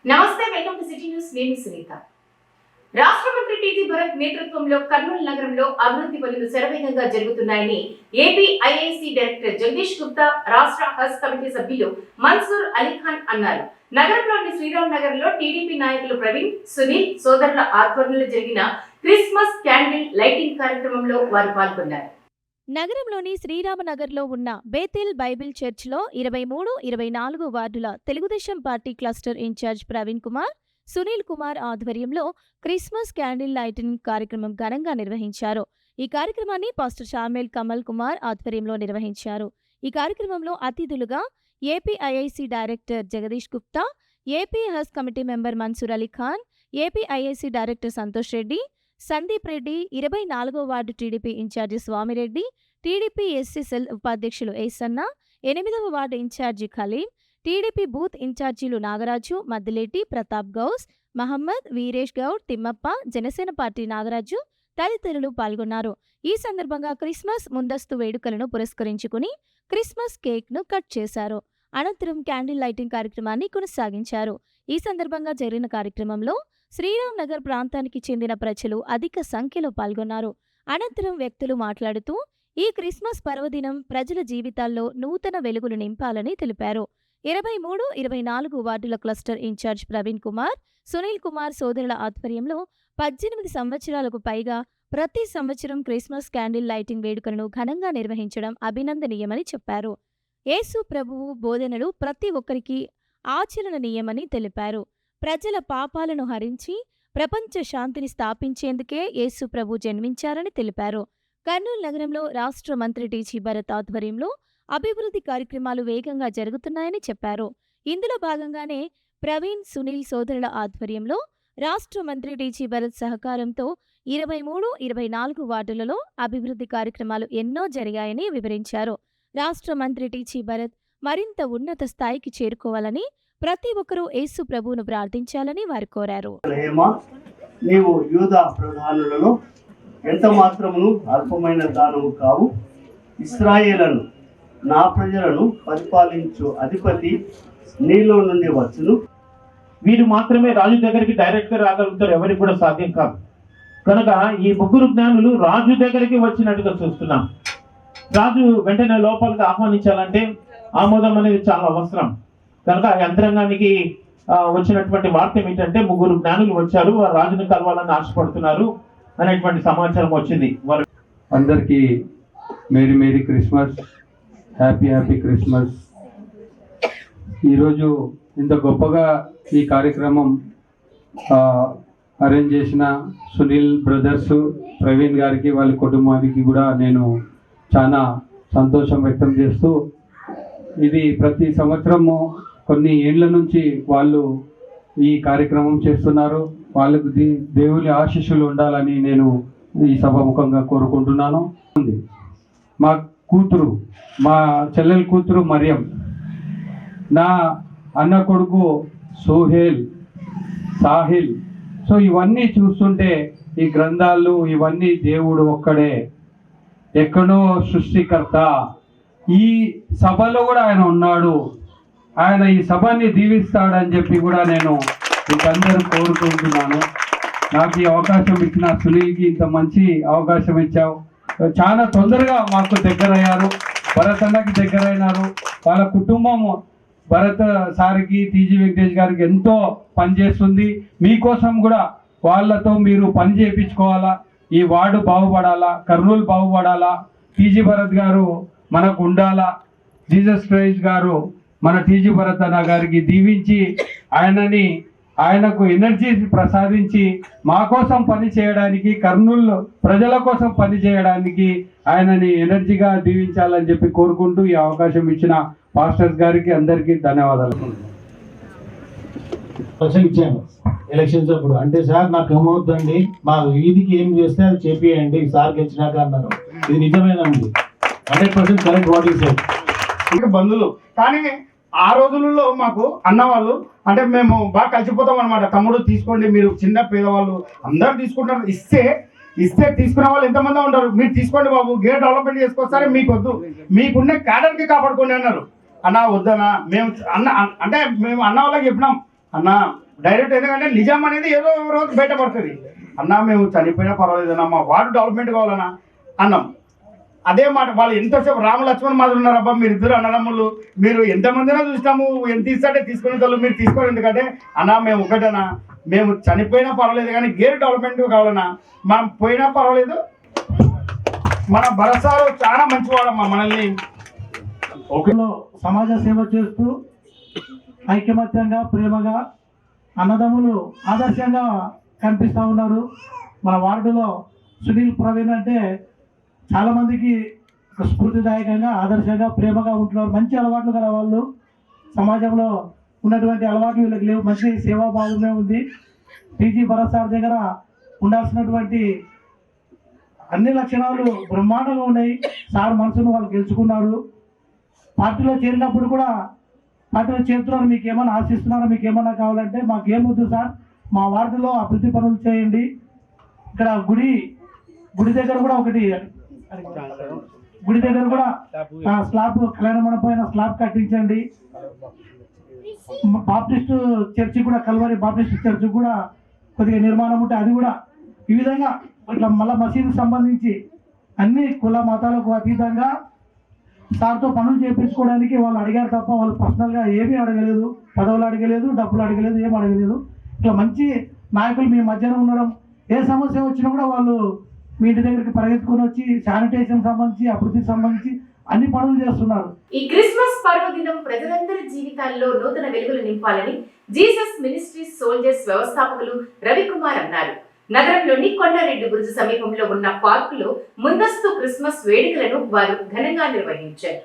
నమస్తే, welcome to city news. నేను సునీత. రాష్ట్ర మంత్రి టీజీ భరత్ నేతృత్వంలో కర్నూలు నగరంలో అభివృద్ధి పనులు శరవేగంగా జరుగుతున్నాయని AP IIC director Jagadish Gupta, రాష్ట్ర హజ్ కమిటీ సభ్యులు మన్సూర్ అలీఖాన్ అన్నారు. నగరంలోని శ్రీరామ్ నగర్ లో టీడీపీ నాయకులు ప్రవీణ్, సునీల్ సోదరుల ఆధ్వర్యంలో జరిగిన క్రిస్మస్ క్యాండిల్ లైటింగ్ కార్యక్రమంలో వారు పాల్గొన్నారు. నగరంలోని శ్రీరామనగర్లో ఉన్న బేతేల్ బైబిల్ చర్చ్లో 23, 24 వార్డుల Telugu Desam party cluster incharge Praveen Kumar, Sunil Kumar ఆధ్వర్యంలో క్రిస్మస్ క్యాండిల్ లైటింగ్ కార్యక్రమం ఘనంగా నిర్వహించారు. ఈ కార్యక్రమాన్ని పాస్టర్ షామేల్ కమల్ కుమార్ ఆధ్వర్యంలో నిర్వహించారు. ఈ కార్యక్రమంలో అతిథులుగా AP IIC director Jagadish Gupta, AP Haj committee member Mansoor Ali Khan, AP IIC director Santosh Reddy, Sandeep Reddy, 24వ ward TDP incharge Swamireddy, TDP SC cell ఉపాధ్యక్షులు ఏసన్న, 8వ ward incharge Khaleem, TDP booth ఇన్ఛార్జీలు నాగరాజు, మద్దిలేటి, ప్రతాప్ గౌస్, మహమ్మద్, వీరేష్ గౌడ్, తిమ్మప్ప, జనసేన పార్టీ నాగరాజు తదితరులు పాల్గొన్నారు. ఈ సందర్భంగా క్రిస్మస్ ముందస్తు వేడుకలను పురస్కరించుకుని క్రిస్మస్ కేక్ను కట్ చేశారు. అనంతరం క్యాండిల్ లైటింగ్ కార్యక్రమాన్ని కొనసాగించారు. ఈ సందర్భంగా జరిగిన కార్యక్రమంలో శ్రీరామ్ నగర్ ప్రాంతానికి చెందిన ప్రజలు అధిక సంఖ్యలో పాల్గొన్నారు. అనంతరం వ్యక్తులు మాట్లాడుతూ ఈ క్రిస్మస్ పర్వదినం ప్రజల జీవితాల్లో నూతన వెలుగులు నింపాలని తెలిపారు. 23, 24 వార్డుల క్లస్టర్ ఇన్ఛార్జ్ ప్రవీణ్ కుమార్, సునీల్ కుమార్ సోదరుల ఆధ్వర్యంలో 18 సంవత్సరాలకు పైగా ప్రతి సంవత్సరం క్రిస్మస్ క్యాండిల్ లైటింగ్ వేడుకలను ఘనంగా నిర్వహించడం అభినందనీయమని చెప్పారు. యేసు ప్రభువు బోధనలు ప్రతి ఒక్కరికి ఆచరణీయమని తెలిపారు. ప్రజల పాపాలను హరించి ప్రపంచ శాంతిని స్థాపించేందుకే యేసు ప్రభు జన్మించారని తెలిపారు. కర్నూలు నగరంలో రాష్ట్ర మంత్రి టీజీ భరత్ ఆధ్వర్యంలో అభివృద్ధి కార్యక్రమాలు వేగంగా జరుగుతున్నాయని చెప్పారు. ఇందులో భాగంగానే ప్రవీణ్, సునీల్ సోదరుల ఆధ్వర్యంలో రాష్ట్ర మంత్రి టీజీ భరత్ సహకారంతో 23, 24 వార్డులలో అభివృద్ధి కార్యక్రమాలు ఎన్నో జరిగాయని వివరించారు. రాష్ట్ర మంత్రి టీజీ భరత్ మరింత ఉన్నత స్థాయికి చేరుకోవాలని ప్రతి ఒక్కరూ యేసు ప్రభువును ప్రార్థించాలని వారు కోరారు. నీవు యూదా ప్రధానులలో ఎంత మాత్రమును అల్పమైన దానము కావు. ఇశ్రాయేలును నా ప్రజలను పరిపాలించు అధిపతి నీలో నుండి వచ్చును. వీరు మాత్రమే రాజు దగ్గరికి డైరెక్ట్ గా రాగలుగుతారు, ఎవరికి కూడా సాధ్యం కాదు. కనుక ఈ ముగ్గురు జ్ఞానులు రాజు దగ్గరికి వచ్చినట్టుగా చూస్తున్నాం. రాజు వెంటనే లోపలికి ఆహ్వానించాలంటే ఆమోదం అనేది చాలా అవసరం. కనుక యంత్రాంగానికి వచ్చినటువంటి వార్త ఏమిటంటే ముగ్గురు జ్ఞానులు వచ్చారు, వారు రాజుని కలవాలని ఆశపడుతున్నారు అనేటువంటి సమాచారం వచ్చింది. అందరికీ merry merry Christmas, happy Christmas. ఈరోజు ఇంత గొప్పగా ఈ కార్యక్రమం అరేంజ్ చేసిన సునీల్ బ్రదర్స్, ప్రవీణ్ గారికి, వాళ్ళ కుటుంబానికి కూడా నేను చాలా సంతోషం వ్యక్తం చేస్తూ, ఇది ప్రతి సంవత్సరము కొన్ని ఏళ్ల నుంచి వాళ్ళు ఈ కార్యక్రమం చేస్తున్నారు. వాళ్ళకు దేవుని ఆశీస్సులు ఉండాలని నేను ఈ సభాముఖంగా కోరుకుంటున్నాను. మా కూతురు, మా చెల్లెల కూతురు మరియం, నా అన్న కొడుకు సోహేల్, సాహిల్. సో ఇవన్నీ చూస్తుంటే ఈ గ్రంథాలు ఇవన్నీ దేవుడు ఒక్కడే, ఎక్కడో సృష్టికర్త. ఈ సభలో కూడా ఆయన ఉన్నాడు, ఆయన ఈ సభని దీవిస్తాడని చెప్పి కూడా నేను మీకందరూ కోరుకుంటున్నాను. నాకు ఈ అవకాశం ఇచ్చిన సునీల్కి, ఇంత మంచి అవకాశం ఇచ్చావు. చాలా తొందరగా మాకు దగ్గరయ్యారు, భరత్ అన్నకి దగ్గరైనారు. వాళ్ళ కుటుంబము భరత్ సార్కి, టీజీ వెంకటేష్ గారికి ఎంతో పనిచేస్తుంది. మీకోసం కూడా వాళ్ళతో మీరు పని చేయించుకోవాలా, ఈ వార్డు బాగుపడాలా, కర్నూలు బాగుపడాలా, టీజీ భరత్ గారు మనకు ఉండాలా, జీసస్ క్రైస్ట్ గారు మన టీజీ భరత్ అన్న గారికి దీవించి ఆయనకు ఎనర్జీ ప్రసాదించి మా కోసం పని చేయడానికి, కర్నూలు ప్రజల కోసం పని చేయడానికి ఆయనని ఎనర్జీగా దీవించాలని చెప్పి కోరుకుంటూ ఈ అవకాశం ఇచ్చిన పాస్టర్స్ గారికి అందరికీ ధన్యవాదాలు. ప్రసంగించాను ఎలక్షన్స్ అప్పుడు. అంటే సార్ నాకు ఏమవుతుందండి, మా వీధికి ఏం చేస్తే అది చేపియండి సార్ గెలిచినాక అన్నారు. ఇది నిజమేనండి, 100% కరెక్ట్ వాట్ ఈస్ సెడ్. బంధువులు కానీ ఆ రోజులలో మాకు అన్నవాళ్ళు అంటే మేము బాగా కలిసిపోతాం అనమాట. తమ్ముడు తీసుకోండి, మీరు చిన్న పేదవాళ్ళు అందరూ తీసుకుంటారు. ఇస్తే తీసుకునే వాళ్ళు ఎంతమంది ఉంటారు, మీరు తీసుకోండి బాబు, గేట్ డెవలప్మెంట్ చేసుకొస్తారే, మీకు వద్దు, మీకున్న క్యాడర్కి కాపాడుకోండి అన్నారు. అన్న వద్దనా, మేము అన్న అంటే మేము అన్న వాళ్ళకి చెప్పినాం, అన్న డైరెక్ట్. ఎందుకంటే నిజం అనేది ఏదో రోజు బయటపడుతుంది. అన్నా మేము చనిపోయినా పర్వాలేదన్నా, మా వార్డు డెవలప్మెంట్ కావాలన్నా అన్నాం. అదే మాట వాళ్ళు ఎంతసేపు రామ లక్ష్మణ్ మాదిరి ఉన్నారు. అబ్బా మీరు ఇద్దరు అన్నదమ్ములు, మీరు ఎంతమందినా చూసినాము, ఎంత ఇస్తాంటే తీసుకునే వాళ్ళు మీరు తీసుకోవాలి. ఎందుకంటే అన్నా మేము ఒకటేనా, మేము చనిపోయినా పర్వాలేదు కానీ గేర్ డెవలప్మెంట్ కావాలన్నా, మనం పోయినా పర్వాలేదు. మన భరసాలు చాలా మంచివాడమ్మా. మనల్ని ఒకలో సమాజ సేవ చేస్తూ ఐకమత్యంగా ప్రేమగా అన్నదమ్ములు ఆదర్శంగా కనిపిస్తూ ఉన్నారు. మన వార్డులో సునీల్ ప్రవీణ్ అంటే చాలామందికి స్ఫూర్తిదాయకంగా ఆదర్శంగా ప్రేమగా ఉంటున్నారు. మంచి అలవాట్లు గల వాళ్ళు. సమాజంలో ఉన్నటువంటి అలవాట్లు వీళ్ళకి లేవు. మంచి సేవాభావమే ఉంది. టీజీ భరత్ సార్ దగ్గర ఉండాల్సినటువంటి అన్ని లక్షణాలు బ్రహ్మాండంగా ఉన్నాయి. సార్ మనసును వాళ్ళు గెలుచుకున్నారు. పార్టీలో చేరినప్పుడు కూడా పార్టీలో చేరుతున్నారు, మీకు ఏమైనా ఆశిస్తున్నారో, మీకు ఏమైనా కావాలంటే మాకేమొద్దు సార్, మా వార్డులో అభివృద్ధి పనులు చేయండి. ఇక్కడ గుడి దగ్గర కూడా ఒకటి, గుడి దగ్గర కూడా స్లాబ్, కళ్యాణ మండపం స్లాబ్ కట్టించండి. బాప్టిస్ట్ చర్చి కూడా, కల్వరి బాప్టిస్ట్ చర్చి కూడా కొద్దిగా నిర్మాణం ఉంటే అది కూడా, ఈ విధంగా ఇట్లా మళ్ళీ మసీదుకు సంబంధించి అన్ని కుల మతాలకు అతీతంగా సార్తో పనులు చేయించుకోవడానికి వాళ్ళు అడిగారు తప్ప వాళ్ళు పర్సనల్గా ఏమీ అడగలేదు. పదవులు అడగలేదు, డబ్బులు అడగలేదు, ఏం అడగలేదు. ఇట్లా మంచి నాయకులు మీ మధ్యన ఉండడం, ఏ సమస్య వచ్చినా కూడా వాళ్ళు మీ ఇంటి దగ్గరికి పరిగెత్తుకొని వచ్చి శానిటేషన్ సంబంధించి, అభివృద్ధికి సంబంధించి అన్ని పనులు చేస్తున్నారు. ఈ క్రిస్మస్ పర్వదినం ప్రజలందరి జీవితాల్లో నూతన వెలుగులు నింపాలని జీసస్ మినిస్ట్రీస్ సోల్జర్స్ వ్యవస్థాపకులు రవికుమార్ అన్నారు. నగరంలోని కొండారెడ్డి బురుజు సమీపంలో ఉన్న పార్కులో ముందస్తు క్రిస్మస్ వేడుకలను వారు ఘనంగా నిర్వహించారు.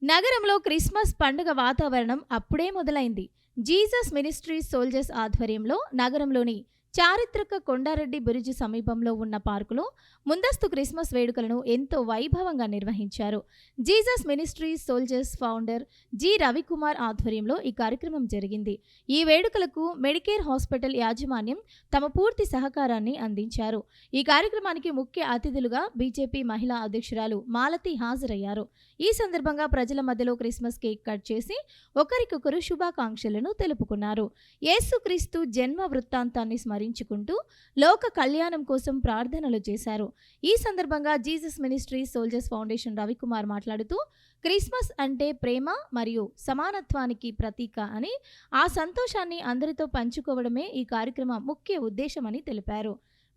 నగరంలో క్రిస్మస్ పండుగ వాతావరణం అప్పుడే మొదలైంది. జీసస్ మినిస్ట్రీస్ సోల్జర్స్ ఆధ్వర్యంలో నగరంలోని చారిత్రక కొండారెడ్డి బురుజు సమీపంలో ఉన్న పార్కులో ముందస్తు క్రిస్మస్ వేడుకలను ఎంతో వైభవంగా నిర్వహించారు. Jesus ministries soldiers founder G Ravikumar ఆధ్వర్యంలో ఈ కార్యక్రమం జరిగింది. ఈ వేడుకలకు మెడికేర్ హాస్పిటల్ యాజమాన్యం తమ పూర్తి సహకారాన్ని అందించారు. ఈ కార్యక్రమానికి ముఖ్య అతిథులుగా బీజేపీ మహిళా అధ్యక్షురాలు మాలతి హాజరయ్యారు. ఈ సందర్భంగా ప్రజల మధ్యలో క్రిస్మస్ కేక్ కట్ చేసి ఒకరికొకరు శుభాకాంక్షలను తెలుపుకున్నారు. యేసుక్రీస్తు జన్మ వృత్తాంతాన్ని స్మరించుకుంటూ లోక కళ్యాణం కోసం ప్రార్థనలు చేశారు. ఈ సందర్భంగా Jesus ministries soldiers foundation Ravikumar మాట్లాడుతూ, క్రిస్మస్ అంటే ప్రేమ మరియు సమానత్వానికి ప్రతీక అని, ఆ సంతోషాన్ని అందరితో పంచుకోవడమే ఈ కార్యక్రమం ముఖ్య ఉద్దేశమని తెలిపారు.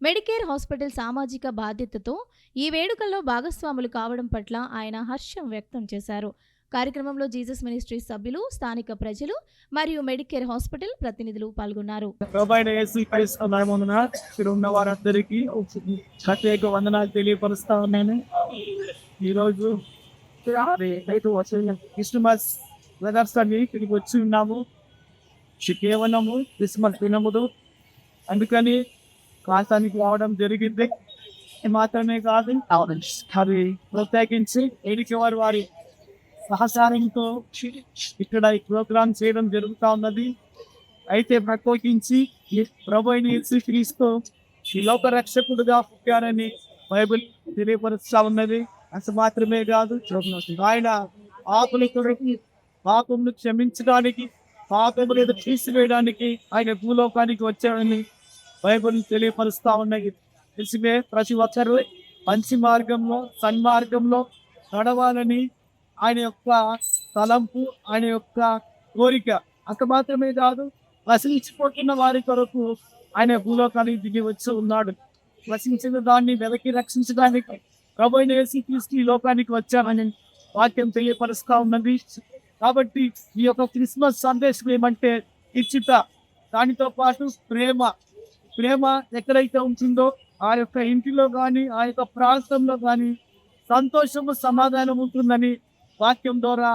మెడికేర్ హాస్పిటల్ సామాజిక బాధ్యతతో ఈ వేడుకల్లో భాగస్వాములు కావడం పట్ల ఆయన హర్షం వ్యక్తం చేశారు. కార్యక్రమంలో జీసస్ మినిస్ట్రీస్ సభ్యులు, స్థానిక ప్రజలు మరియు మెడికేర్ హాస్పిటల్ ప్రతినిధులు పాల్గొన్నారు. ఉన్న వారందరికీ ప్రత్యేక వందనాలు తెలియపరుస్తా ఉన్నాను. ఈరోజు క్రిస్మస్ వెదర్స్ అని ఇక్కడికి వచ్చి ఉన్నాము. కేవలము క్రిస్మస్ దినములు అందుకని కాసానికి రావడం జరిగింది. మాత్రమే కాదు, అది ప్రత్యేకించి ఎడికి వారి సహకారంతో ఇక్కడ ఈ ప్రోగ్రామ్ చేయడం జరుగుతూ ఉన్నది. అయితే ప్రత్యేకించి ప్రభు అయిన యేసుక్రీస్తు ఈ లోక రక్షకుడుగా పుట్టారని బైబిల్ తెలియపరుస్తా ఉన్నది. అది మాత్రమే కాదు, ఆయన ఆకుల కొరకు పాపమును క్షమించడానికి, పాపములను తీసివేయడానికి ఆయన భూలోకానికి వచ్చాడని బైబిల్ తెలియపరుస్తా ఉన్నది. తెలిసిమే ప్రతి ఒక్కరూ మంచి మార్గంలో, సన్మార్గంలో నడవాలని ఆయన యొక్క తలంపు, ఆయన యొక్క కోరిక. అంత మాత్రమే కాదు, నశించిపోతున్న వారి కొరకు ఆయన భూలోకానికి దిగి వచ్చి ఉన్నాడు. నశించిన దాన్ని వెనక్కి రక్షించడానికి ప్రభు అయిన యేసుక్రీస్తు ఈ లోకానికి వచ్చామని వాక్యం తెలియపరుస్తా ఉన్నది. కాబట్టి ఈ యొక్క క్రిస్మస్ సందేశం ఏమంటే ఇచ్చిత, దానితో పాటు ప్రేమ. ప్రేమ ఎక్కడైతే ఉంటుందో ఆ యొక్క ఇంటిలో కానీ, ఆ యొక్క ప్రాంతంలో కానీ సంతోషము, సమాధానం ఉంటుందని వాక్యం ద్వారా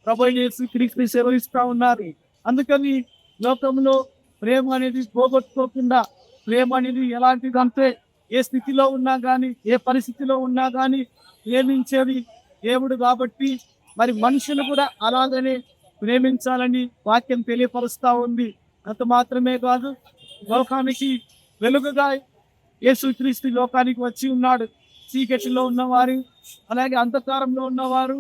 ప్రభు అయిన యేసుక్రీస్తు సెలవిస్తూ ఉన్నారు. అందుకని లోకంలో ప్రేమ అనేది పోగొట్టుకోకుండా, ప్రేమ అనేది ఎలాంటిదంటే ఏ స్థితిలో ఉన్నా కానీ, ఏ పరిస్థితిలో ఉన్నా కానీ ప్రేమించేది దేవుడు. కాబట్టి మరి మనుషులు కూడా అలాగనే ప్రేమించాలని వాక్యం తెలియపరుస్తూ ఉంది. అంత మాత్రమే కాదు, లోకానికి వెలుగుగా యేసుక్రీస్తు లోకానికి వచ్చి ఉన్నాడు. చీకటిలో ఉన్నవారు, అలాగే అంధకారంలో ఉన్నవారు,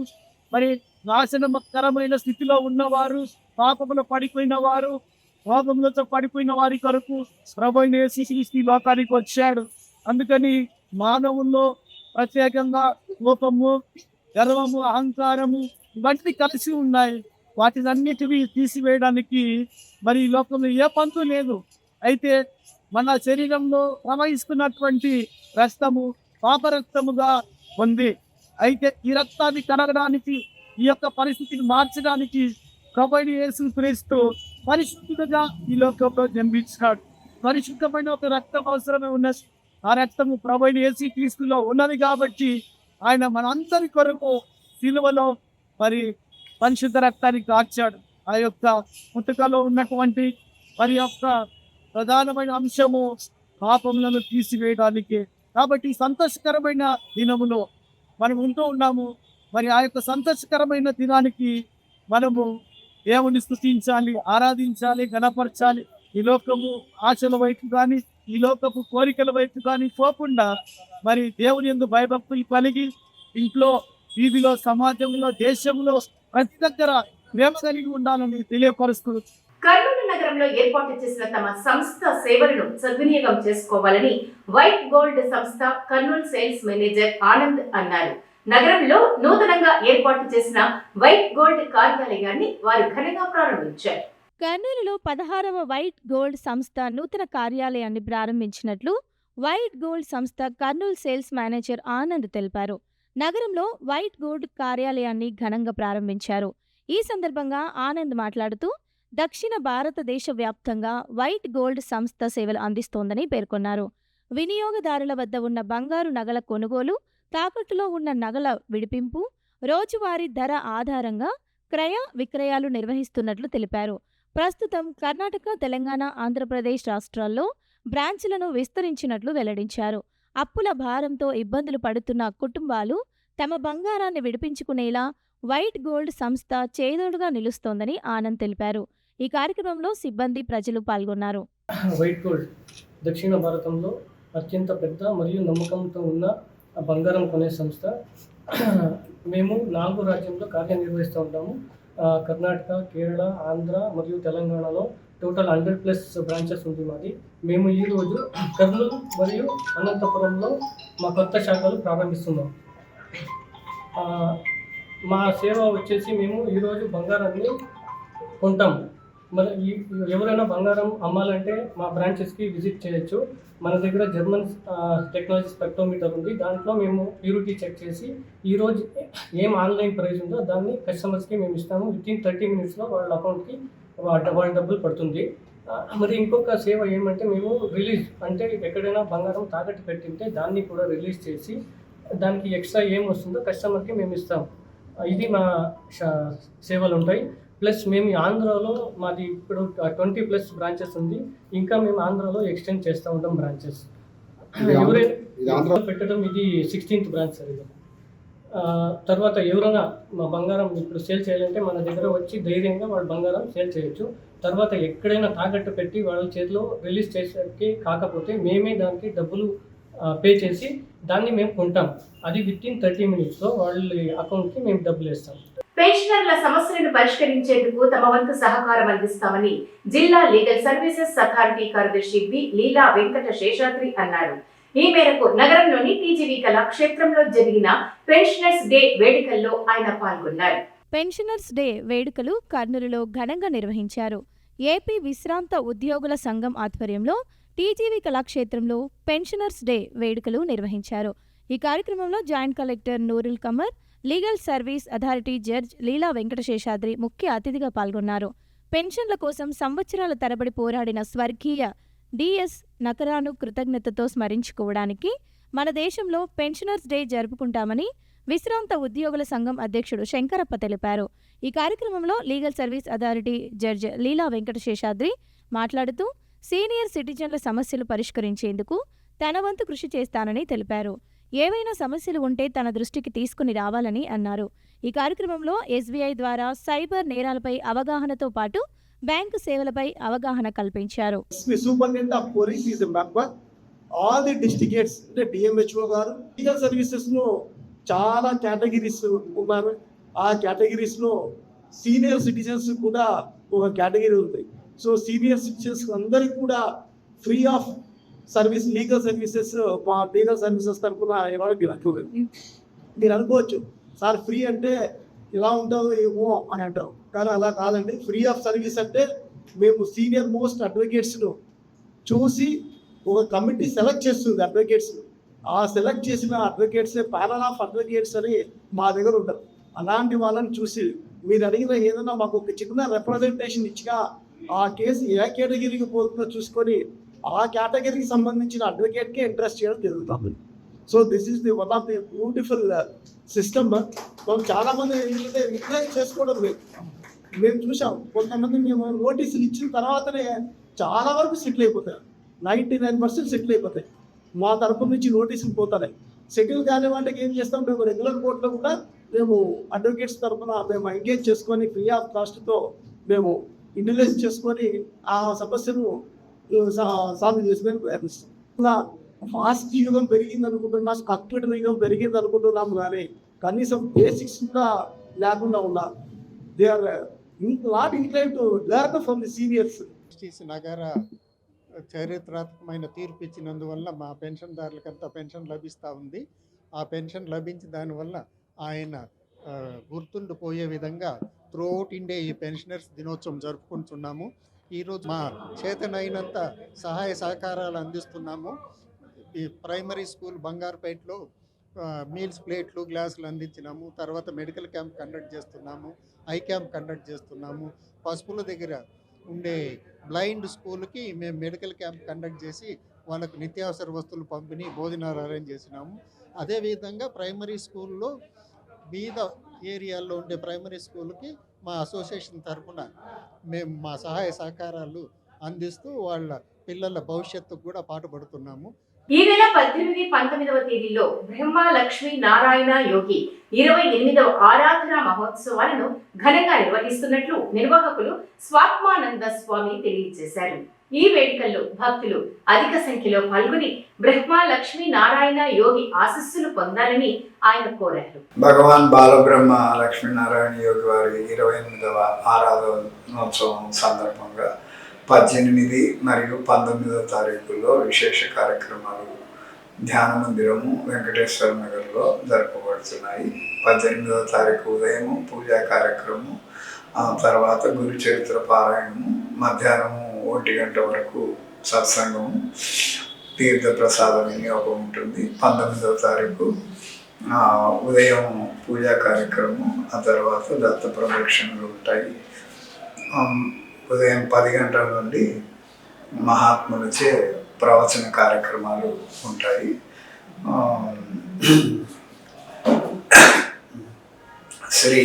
మరి నాశనకరమైన స్థితిలో ఉన్నవారు, పాపములో పడిపోయిన వారు, పాపములతో పడిపోయిన వారి కొరకు ప్రభువైన యేసుక్రీస్తు ఈ లోకానికి వచ్చాడు. అందుకని మానవుల్లో ప్రత్యేకంగా కోపము, గర్వము, అహంకారము ఇవన్నీ కలిసి ఉన్నాయి. వాటినన్నిటిని తీసివేయడానికి మరి ఈ లోకంలో ఏ పంతు లేదు. అయితే మన శరీరంలో ప్రవహిస్తున్నటువంటి రక్తము పాపరక్తముగా ఉంది. అయితే ఈ రక్తాన్ని కడగడానికి, ఈ యొక్క పరిస్థితిని మార్చడానికి ప్రభువైన యేసుక్రీస్తు పరిశుద్ధుడుగా ఈ లోకంలో జన్మించాడు. పరిశుద్ధమైన ఒక రక్తం అవసరమే ఉన్నది. ఆ రక్తము ప్రభువైన యేసుక్రీస్తులో ఉన్నది కాబట్టి ఆయన మనందరి కొరకు సిలువలో మరి పరిశుద్ధ రక్తాన్ని కార్చాడు. ఆ యొక్క పుట్టుకలో ఉన్నటువంటి మరి యొక్క ప్రధానమైన అంశము పాపములను తీసివేయడానికి. కాబట్టి సంతోషకరమైన దినములో మనం ఉంటూ ఉన్నాము. మరి ఆ యొక్క సంతోషకరమైన దినానికి మనము దేవుని స్తుతించాలి, ఆరాధించాలి, గణపరచాలి. ఈ లోకము ఆశల వైపు కానీ, ఈ లోకపు కోరికల వైపు కానీ పోకుండా మరి దేవుని యందు భయభక్తులు కలిగి ఇంట్లో, వీధిలో, సమాజంలో, దేశంలో ప్రతి దగ్గర ప్రేమ కలిగి ఉండాలని తెలియపరుస్తూ కర్నూలు నగరంలో ఏర్పాటు చేసిన తమ సంస్థ సేవలను సద్వినియోగం చేసుకోవాలని వైట్ గోల్డ్ సంస్థ కర్నూలు సేల్స్ మేనేజర్ ఆనంద్ అన్నారు. నగరంలో నూతనంగా ఏర్పాటు చేసిన వైట్ గోల్డ్ కార్యాలయాన్ని వారు ఘనంగా ప్రారంభించారు. కర్నూలులో 16వ వైట్ గోల్డ్ సంస్థ నూతన కార్యాలయాన్ని ప్రారంభించినట్లు వైట్ గోల్డ్ సంస్థ కర్నూలు సేల్స్ మేనేజర్ ఆనంద్ తెలిపారు. నగరంలో వైట్ గోల్డ్ కార్యాలయాన్ని ఘనంగా ప్రారంభించారు. ఈ సందర్భంగా ఆనంద్ మాట్లాడుతూ దక్షిణ భారతదేశ వ్యాప్తంగా వైట్ గోల్డ్ సంస్థ సేవలు అందిస్తోందని పేర్కొన్నారు. వినియోగదారుల వద్ద ఉన్న బంగారు నగల కొనుగోలు, తాకట్టులో ఉన్న నగల విడిపింపు, రోజువారీ ధర ఆధారంగా క్రయ విక్రయాలు నిర్వహిస్తున్నట్లు తెలిపారు. ప్రస్తుతం కర్ణాటక, తెలంగాణ, ఆంధ్రప్రదేశ్ రాష్ట్రాల్లో బ్రాంచ్లను విస్తరించినట్లు వెల్లడించారు. అప్పుల భారంతో ఇబ్బందులు పడుతున్న కుటుంబాలు తమ బంగారాన్ని విడిపించుకునేలా వైట్ గోల్డ్ సంస్థ చేదోడుగా నిలుస్తోందని ఆనంద్ తెలిపారు. ఈ కార్యక్రమంలో సిబ్బంది, ప్రజలు పాల్గొన్నారు. వైట్ గోల్డ్ దక్షిణ భారతంలో అత్యంత పెద్ద మరియు నమ్మకంతో ఉన్న బంగారం కొనే సంస్థ. మేము 4 రాజ్యంలో కార్యనిర్వహిస్తూ ఉంటాము. కర్ణాటక, కేరళ, ఆంధ్ర మరియు తెలంగాణలో టోటల్ 100+ బ్రాంచెస్ ఉంది మాది. మేము ఈరోజు కర్నూలు మరియు అనంతపురంలో మా కొత్త శాఖలు ప్రారంభిస్తున్నాం. మా సేవ వచ్చేసి మేము ఈరోజు బంగారాన్ని కొంటాం. మరి ఎవరైనా బంగారం అమ్మాలంటే మా బ్రాంచెస్కి విజిట్ చేయొచ్చు. మన దగ్గర జర్మన్ టెక్నాలజీ స్పెక్ట్రోమీటర్ ఉంది. దాంట్లో మేము ప్యూరిటీ చెక్ చేసి ఈరోజు ఏం ఆన్లైన్ ప్రైస్ ఉందో దాన్ని కస్టమర్స్కి మేము ఇస్తాము. వితిన్ 30 minutesలో వాళ్ళ అకౌంట్కి వాళ్ళ డబ్బులు పడుతుంది. మరి ఇంకొక సేవ ఏమంటే మేము రిలీజ్, అంటే ఎక్కడైనా బంగారం తాకట్టు పెట్టింటే దాన్ని కూడా రిలీజ్ చేసి దానికి ఎక్స్ట్రా ఏం వస్తుందో కస్టమర్కి మేము ఇస్తాం. ఇది మా సేవలు ఉంటాయి. ప్లస్ మేము ఆంధ్రాలో మాది ఇప్పుడు 20+ బ్రాంచెస్ ఉంది. ఇంకా మేము ఆంధ్రాలో ఎక్స్టెండ్ చేస్తూ ఉంటాం బ్రాంచెస్. ఎవరైనా పెట్టడం ఇది 16th బ్రాంచ్ సార్. ఇది తర్వాత ఎవరైనా మా బంగారం ఇప్పుడు సేల్ చేయాలంటే మన దగ్గర వచ్చి ధైర్యంగా వాళ్ళ బంగారం సేల్ చేయొచ్చు. తర్వాత ఎక్కడైనా తాకట్టు పెట్టి వాళ్ళ చేతిలో రిలీజ్ చేసేకి కాకపోతే మేమే దానికి డబ్బులు పే చేసి దాన్ని మేము కొంటాం. అది వితిన్ 30 minutesలో వాళ్ళ అకౌంట్కి మేము డబ్బులు వేస్తాం. పెన్షనర్ల సమస్యలను పరిష్కరించేందుకు తమ వంతు సహకారం అందిస్తామని జిల్లా లీగల్ సర్వీసెస్ అథారిటీ కార్యదర్శి బి లీలా వెంకట శేషాద్రి అన్నారు. ఈ మేరకు నగరంలోని టీజీవీ కళాక్షేత్రంలో జరిగిన పెన్షనర్స్ డే వేడుకల్లో ఆయన పాల్గొన్నారు. పెన్షనర్స్ డే వేడుకలు కర్నూలులో ఘనంగా నిర్వహించారు. ఏపీ విశ్రాంత ఉద్యోగుల సంఘం ఆధ్వర్యంలో టీజీవీ కళాక్షేత్రంలో పెన్షనర్స్ డే వేడుకలు నిర్వహించారు. ఈ కార్యక్రమంలో joint collector Noorul Qamar, legal service authority judge Leela Venkataseshadri ముఖ్య అతిథిగా పాల్గొన్నారు. పెన్షన్ల కోసం సంవత్సరాల తరబడి పోరాడిన స్వర్గీయ డిఎస్ నకరాను కృతజ్ఞతతో స్మరించుకోవడానికి మన దేశంలో పెన్షనర్స్ డే జరుపుకుంటామని విశ్రాంత ఉద్యోగుల సంఘం అధ్యక్షుడు శంకరప్ప తెలిపారు. ఈ కార్యక్రమంలో legal service authority judge Leela వెంకటశేషాద్రి మాట్లాడుతూ సీనియర్ సిటిజన్ల సమస్యలు పరిష్కరించేందుకు తన వంతు కృషి చేస్తానని తెలిపారు. ఏవైనా సమస్యలు ఉంటే తన దృష్టికి తీసుకుని రావాలని అన్నారు. ఈ కార్యక్రమంలో ఎస్బీఐ ద్వారా సైబర్ నేరాలపై అవగాహనతో పాటు బ్యాంకు సేవలపై అవగాహన కల్పించారు. Superintendent of police is a member all the districts. అంటే డిఎంహెచ్ఓ గారు లీగల్ సర్వీసెస్ ను చాలా కేటగిరీస్ ఉన్నారు. ఆ కేటగిరీస్లో సీనియర్ సిటిజన్స్ కూడా ఒక కేటగిరీ ఉంది. సో సీనియర్ సిటిజన్స్ అందరికీ కూడా free of service legal services మా లీగల్ సర్వీసెస్ తరఫున ఇవ్వడం. మీరు అనుకోవచ్చు సార్ ఫ్రీ అంటే ఇలా ఉంటుందో ఏమో అని అంటారు, కానీ అలా కాదండి. ఫ్రీ ఆఫ్ సర్వీస్ అంటే మేము సీనియర్ మోస్ట్ అడ్వకేట్స్ను చూసి ఒక కమిటీ సెలెక్ట్ చేస్తుంది అడ్వకేట్స్. ఆ సెలెక్ట్ చేసిన అడ్వకేట్సే ప్యానల్ ఆఫ్ అడ్వకేట్స్ అని మా దగ్గర ఉంటారు. అలాంటి వాళ్ళని చూసి మీరు అడిగిన ఏదైనా మాకు ఒక చిన్న రిప్రజెంటేషన్ ఇచ్చినా ఆ కేసు ఏ కేటగిరీకి పోతుందో చూసుకొని ఆ కేటగిరీకి సంబంధించిన అడ్వకేట్కే ఇంట్రెస్ట్ చేయడం జరుగుతుంది. So this is the one of the beautiful system. మనం చాలామంది ఏంటంటే రిప్లై చేసుకోవడం లేదు. మేము చూసాం కొంతమంది మేము నోటీసులు ఇచ్చిన తర్వాతనే చాలా వరకు సెటిల్ అయిపోతాయి. 99% సెటిల్ అయిపోతాయి. మా తరపు నుంచి నోటీసులు పోతున్నాయి. సెటిల్ కాని వాళ్ళకి ఏం చేస్తాం, మేము రెగ్యులర్ కోర్టులో కూడా మేము అడ్వకేట్స్ తరఫున మేము ఎంగేజ్ చేసుకొని ఫ్రీ ఆఫ్ కాస్ట్తో మేము ఇంటెలిజెన్స్ చేసుకొని ఆ సమస్యను సాల్వ్ చేసుకొని ప్రయత్నిస్తాం. ఇలా ఫాస్ట్ యుగం పెరిగింది అనుకుంటున్నాం, కంప్యూటర్ యుగం పెరిగింది అనుకుంటున్నాం, కానీ కనీసం బేసిక్స్ కూడా లేకుండా ఉన్నారు. They are not incline to learn from the seniors. నగర చరిత్రాత్మకమైన తీర్పు ఇచ్చినందువల్ల మా పెన్షన్దారులకంతా పెన్షన్ లభిస్తూ ఉంది. ఆ పెన్షన్ లభించి దానివల్ల ఆయన గుర్తుండిపోయే విధంగా త్రూఅవుట్ ఇండియా ఈ పెన్షనర్స్ దినోత్సవం జరుపుకుంటున్నాము. ఈరోజు మా చేతనైనంత సహాయ సహకారాలు అందిస్తున్నాము. ఈ ప్రైమరీ స్కూల్ బంగారుపేటలో మీల్స్ ప్లేట్లు గ్లాసులు అందించినాము. తర్వాత మెడికల్ క్యాంప్ కండక్ట్ చేస్తున్నాము, ఐ క్యాంప్ కండక్ట్ చేస్తున్నాము. పసుపుల దగ్గర ఉండే బ్లైండ్ స్కూల్కి మేము మెడికల్ క్యాంప్ కండక్ట్ చేసి వాళ్ళకు నిత్యావసర వస్తువులు పంపిణీ భోజనాలు అరేంజ్ చేసినాము. అదేవిధంగా ప్రైమరీ స్కూల్లో బీద ఏరియాల్లో ఉండే ప్రైమరీ స్కూల్కి మా అసోసియేషన్ తరఫున మేము మా సహాయ సహకారాలు అందిస్తూ వాళ్ళ పిల్లల భవిష్యత్తుకు కూడా పాటుపడుతున్నాము. ఈ నెల 18, 19వ తేదీల్లో బ్రహ్మ లక్ష్మీ నారాయణ యోగి 28వ ఆరాధన మహోత్సవాలను ఘనంగా నిర్వహిస్తున్నట్లు నిర్వాహకులు స్వాత్మానంద స్వామి తెలియజేశారు. ఈ వేడుకల్లో భక్తులు అధిక సంఖ్యలో పాల్గొని బ్రహ్మ లక్ష్మీ నారాయణ యోగి ఆశీస్సులు పొందాలని ఆయన కోరారు. భగవాన్ బాలబ్రహ్మ లక్ష్మీనారాయణ యోగి వారి 28వ ఆరాధనోత్సవం సందర్భంగా 18 మరియు 19వ తారీఖుల్లో విశేష కార్యక్రమాలు ధ్యాన మందిరము వెంకటేశ్వర నగర్లో జరపబడుతున్నాయి. 18వ తారీఖు ఉదయం పూజా కార్యక్రమం, తర్వాత గురు చరిత్ర పారాయణము, మధ్యాహ్నము 1 గంట వరకు సత్సంగము, తీర్థ ప్రసాద వినియోగం ఉంటుంది. 19వ తారీఖు ఉదయం పూజా కార్యక్రమం, ఆ తర్వాత దత్త ప్రదక్షిణలు ఉంటాయి. ఉదయం 10 గంటల నుండి మహాత్ములచే ప్రవచన కార్యక్రమాలు ఉంటాయి. శ్రీ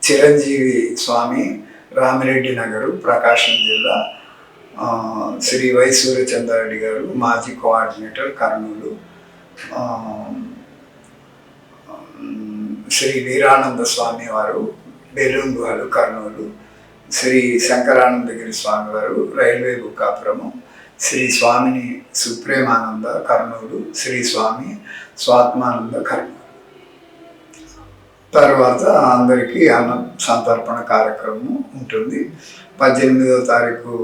చిరంజీవి స్వామి రామిరెడ్డి నగరు ప్రకాశం జిల్లా, శ్రీ వై సూర్యచంద్రారెడ్డి గారు మాజీ కోఆర్డినేటర్ కర్నూలు, శ్రీ వీరానంద స్వామి వారు బెలూన్ గుహలు కర్నూలు, శ్రీ శంకరానందగిరి స్వామి వారు రైల్వే బుక్కాపురము, శ్రీ స్వామిని సుప్రేమానంద కర్నూలు, శ్రీ స్వామి స్వాత్మానంద కర్నూలు. తర్వాత అందరికీ అన్న సంతర్పణ కార్యక్రమం ఉంటుంది. 18వ తారీఖు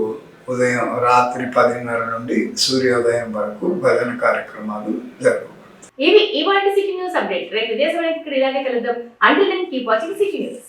ఉదయం రాత్రి 10:30 నుండి సూర్యోదయం వరకు భజన కార్యక్రమాలు జరుగుతాయి. ఇవి ఇవాళ సిటీ న్యూస్ అప్డేట్. రేపు ఇదే సమయానికి ఇలాగే కలుద్దాం. Until then keep watching City news.